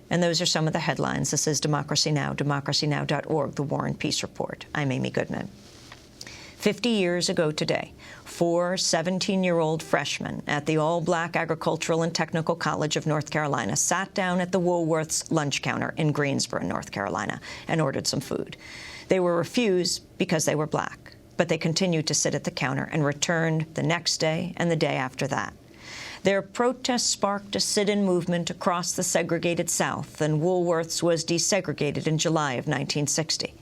And those are some of the headlines. This is Democracy Now!, democracynow.org, The War and Peace Report. I'm Amy Goodman. 50 years ago today, 4 17-year-old freshmen at the all-black Agricultural and Technical College of North Carolina sat down at the Woolworths lunch counter in Greensboro, North Carolina, and ordered some food. They were refused because they were black, but they continued to sit at the counter and returned the next day and the day after that. Their protest sparked a sit-in movement across the segregated South, and Woolworths was desegregated in July of 1960.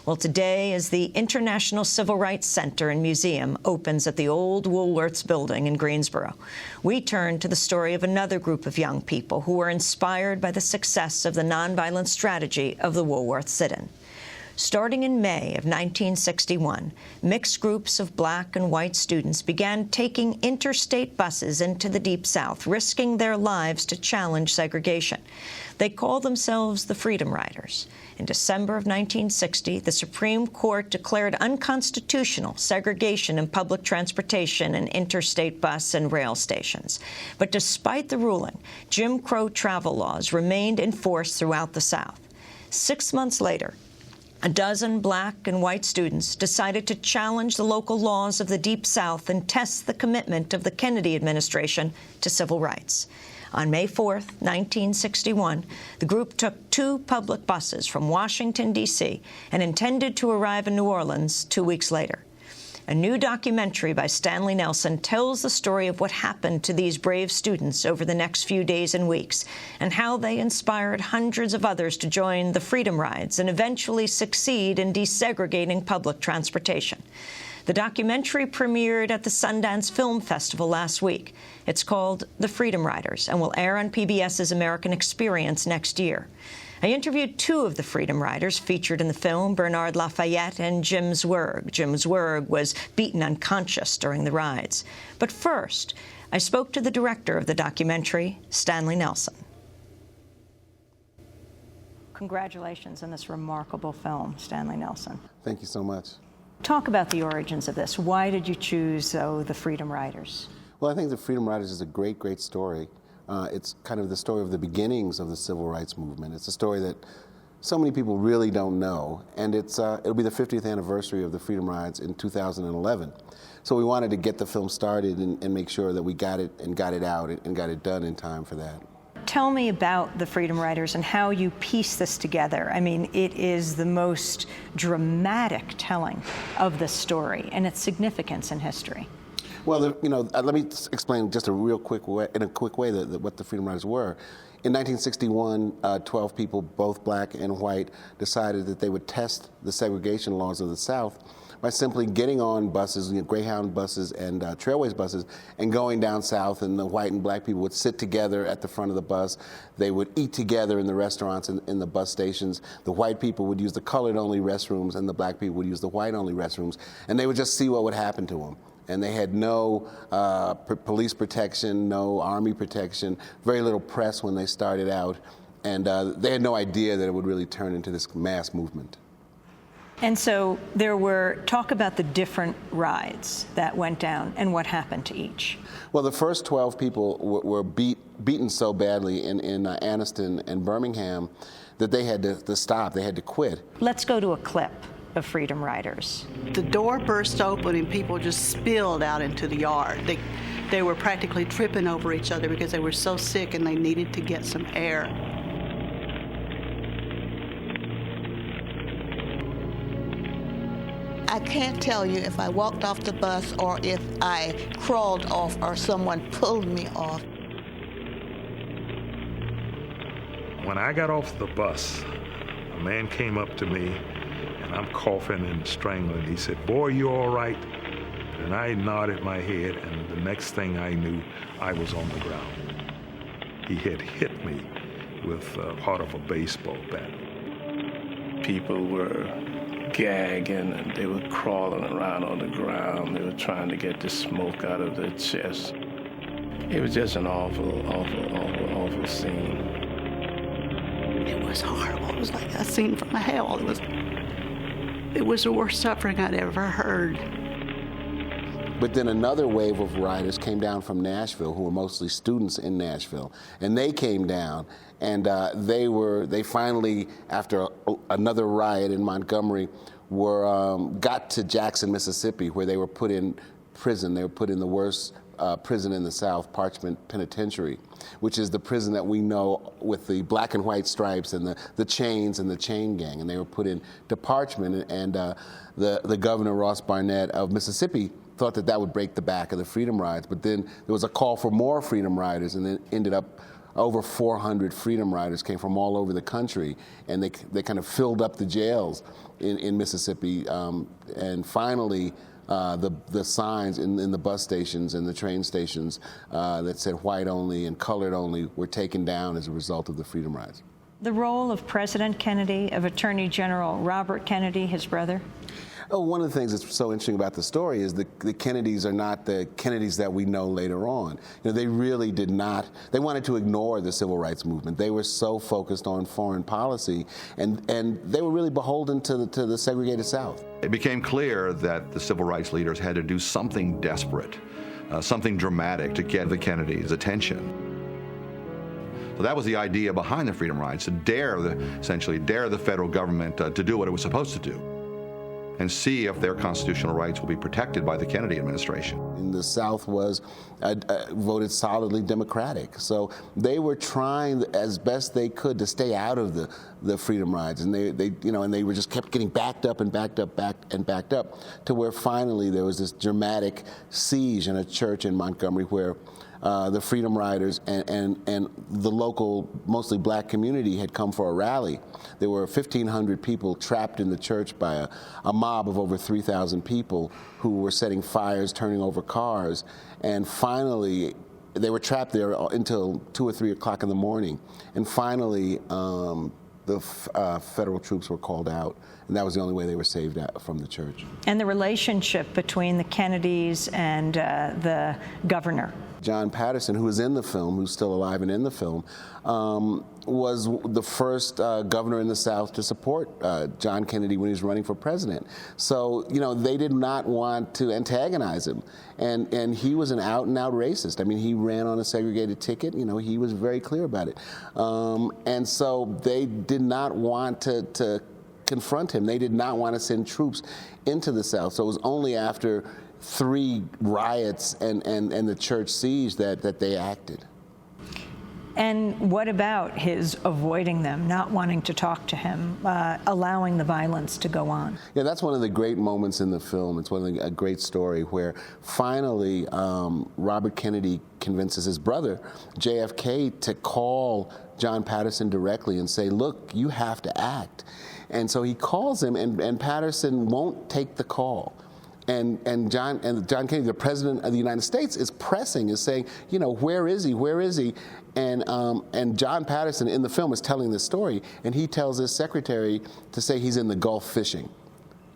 Well, today, as the International Civil Rights Center and Museum opens at the old Woolworths building in Greensboro, we turn to the story of another group of young people who were inspired by the success of the nonviolent strategy of the Woolworths sit-in. Starting in May of 1961, mixed groups of black and white students began taking interstate buses into the Deep South, risking their lives to challenge segregation. They called themselves the Freedom Riders. In December of 1960, the Supreme Court declared unconstitutional segregation in public transportation and interstate bus and rail stations. But despite the ruling, Jim Crow travel laws remained in force throughout the South. 6 months later, a dozen black and white students decided to challenge the local laws of the Deep South and test the commitment of the Kennedy administration to civil rights. On May 4th, 1961, the group took 2 public buses from Washington, D.C., and intended to arrive in New Orleans 2 weeks later. A new documentary by Stanley Nelson tells the story of what happened to these brave students over the next few days and weeks, and how they inspired hundreds of others to join the Freedom Rides and eventually succeed in desegregating public transportation. The documentary premiered at the Sundance Film Festival last week. It's called The Freedom Riders and will air on PBS's American Experience next year. I interviewed 2 of the Freedom Riders featured in the film, Bernard Lafayette and Jim Zwerg. Jim Zwerg was beaten unconscious during the rides. But first, I spoke to the director of the documentary, Stanley Nelson. Congratulations on this remarkable film, Stanley Nelson. Thank you so much. Talk about the origins of this. Why did you choose, the Freedom Riders? Well, I think the Freedom Riders is a great, great story. It's kind of the story of the beginnings of the civil rights movement. It's a story that so many people really don't know, and it'll be the 50th anniversary of the Freedom Rides in 2011. So we wanted to get the film started and make sure that we got it out and got it done in time for that. Tell me about the Freedom Riders and how you piece this together. I mean, it is the most dramatic telling of the story and its significance in history. Well, let me explain just in a quick way what the Freedom Riders were. In 1961, 12 people, both black and white, decided that they would test the segregation laws of the South by simply getting on buses, Greyhound buses and Trailways buses, and going down south, and the white and black people would sit together at the front of the bus. They would eat together in the restaurants and in the bus stations. The white people would use the colored-only restrooms, and the black people would use the white-only restrooms, and they would just see what would happen to them. And they had no police protection, no army protection, very little press when they started out, and they had no idea that it would really turn into this mass movement. And so talk about the different rides that went down and what happened to each. Well, the first 12 people were beaten so badly in Anniston and Birmingham that they had to stop, they had to quit. Let's go to a clip of Freedom Riders. The door burst open and people just spilled out into the yard. They were practically tripping over each other because they were so sick and they needed to get some air. I can't tell you if I walked off the bus or if I crawled off or someone pulled me off. When I got off the bus, a man came up to me, and I'm coughing and strangling. He said, "Boy, you all right?" And I nodded my head, and the next thing I knew, I was on the ground. He had hit me with part of a baseball bat. People were gagging, and they were crawling around on the ground. They were trying to get the smoke out of their chest. It was just an awful, awful, awful, awful scene. It was horrible. It was like a scene from hell. It was the worst suffering I'd ever heard. But then another wave of rioters came down from Nashville, who were mostly students in Nashville, and they came down, and they finally, after another riot in Montgomery, got to Jackson, Mississippi, where they were put in prison. They were put in the worst prison in the South, Parchment Penitentiary, which is the prison that we know with the black and white stripes and the chains and the chain gang. And they were put into Parchment, and the governor, Ross Barnett of Mississippi, thought that would break the back of the Freedom Rides. But then there was a call for more Freedom Riders, and then ended up over 400 Freedom Riders came from all over the country, and they kind of filled up the jails in Mississippi. And finally, the signs in the bus stations and the train stations that said white only and colored only were taken down as a result of the Freedom Rides. The role of President Kennedy, of Attorney General Robert Kennedy, his brother? Oh, one of the things that's so interesting about the story is the Kennedys are not the Kennedys that we know later on. They really did not. They wanted to ignore the civil rights movement. They were so focused on foreign policy, and they were really beholden to the segregated South. It became clear that the civil rights leaders had to do something desperate, something dramatic to get the Kennedys' attention. So that was the idea behind the Freedom Rides, to essentially dare the federal government to do what it was supposed to do, and see if their constitutional rights will be protected by the Kennedy administration. And the South was voted solidly Democratic, so they were trying as best they could to stay out of the Freedom Rides, and they were just kept getting backed up to where finally there was this dramatic siege in a church in Montgomery where the Freedom Riders and the local, mostly black community had come for a rally. There were 1,500 people trapped in the church by a mob of over 3,000 people who were setting fires, turning over cars, and finally they were trapped there until 2 or 3 o'clock in the morning. And finally, the federal troops were called out, and that was the only way they were saved from the church. And the relationship between the Kennedys and the governor? John Patterson, who was in the film, who's still alive and in the film, was the first governor in the South to support John Kennedy when he was running for president. So, they did not want to antagonize him. And he was an out-and-out racist. I mean, he ran on a segregated ticket. He was very clear about it. And so they did not want to confront him. They did not want to send troops into the South. So it was only after 3 riots and the church siege that they acted. And what about his avoiding them, not wanting to talk to him, allowing the violence to go on? Yeah, that's one of the great moments in the film. It's a great story where finally Robert Kennedy convinces his brother, JFK, to call John Patterson directly and say, look, you have to act. And so he calls him, and Patterson won't take the call. And John Kennedy, the president of the United States, is saying, where is he? Where is he? And John Patterson in the film is telling this story, and he tells his secretary to say he's in the Gulf fishing.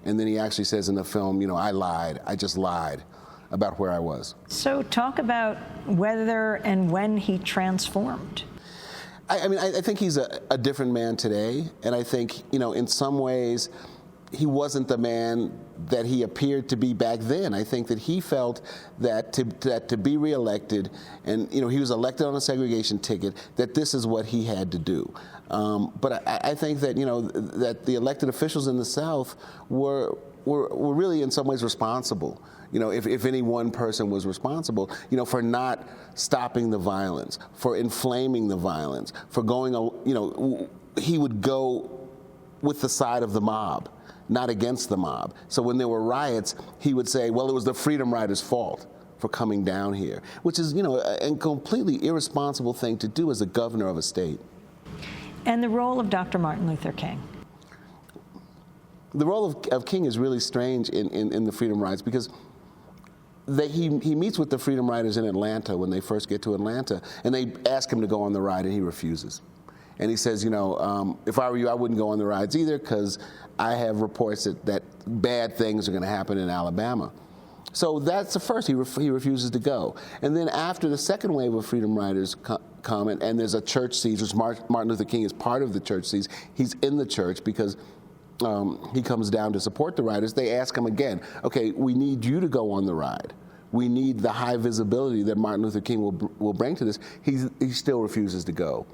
And then he actually says in the film, I lied. I just lied about where I was. So talk about whether and when he transformed. I think he's a different man today, and I think, in some ways, he wasn't the man that he appeared to be back then. I think that he felt that to be reelected, and he was elected on a segregation ticket, that this is what he had to do. But I think that that the elected officials in the South were really in some ways responsible. If any one person was responsible, for not stopping the violence, for inflaming the violence, for going, he would go with the side of the mob, not against the mob. So when there were riots, he would say, well, it was the Freedom Riders' fault for coming down here, which is, a completely irresponsible thing to do as a governor of a state. And the role of Dr. Martin Luther King? The role of King is really strange in the Freedom Rides, because he meets with the Freedom Riders in Atlanta when they first get to Atlanta, and they ask him to go on the ride, and he refuses. And he says, if I were you, I wouldn't go on the rides either, because I have reports that bad things are going to happen in Alabama. So that's the first. He refuses to go. And then after the second wave of Freedom Riders come, and there's a church siege, which Martin Luther King is part of the church siege. He's in the church because he comes down to support the riders. They ask him again, okay, we need you to go on the ride. we need the high visibility that Martin Luther King will bring to this, he still refuses to go.